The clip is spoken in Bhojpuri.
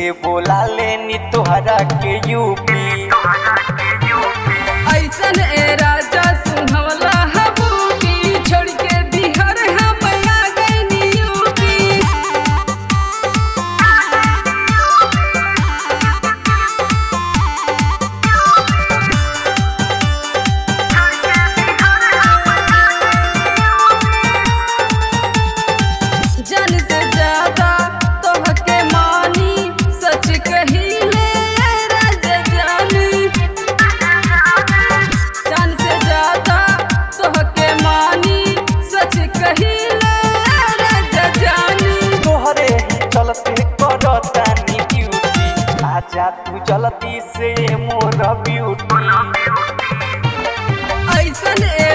से बोला लेनी तोहरा के यूपी। ऐसन ए राजा सुनवला हबूबी छोड़ के बिहार हम आ गइनी यूपी। जान से ज्यादा तोहके मानी सच कहिले राजा जानी। जान से ज्यादा तोहके मानी सच कहिले राजा जानी। तोहरे चलते करतानी ड्यूटी, आजा तू जल्दी से मोर ब्यूटी। ऐसन ए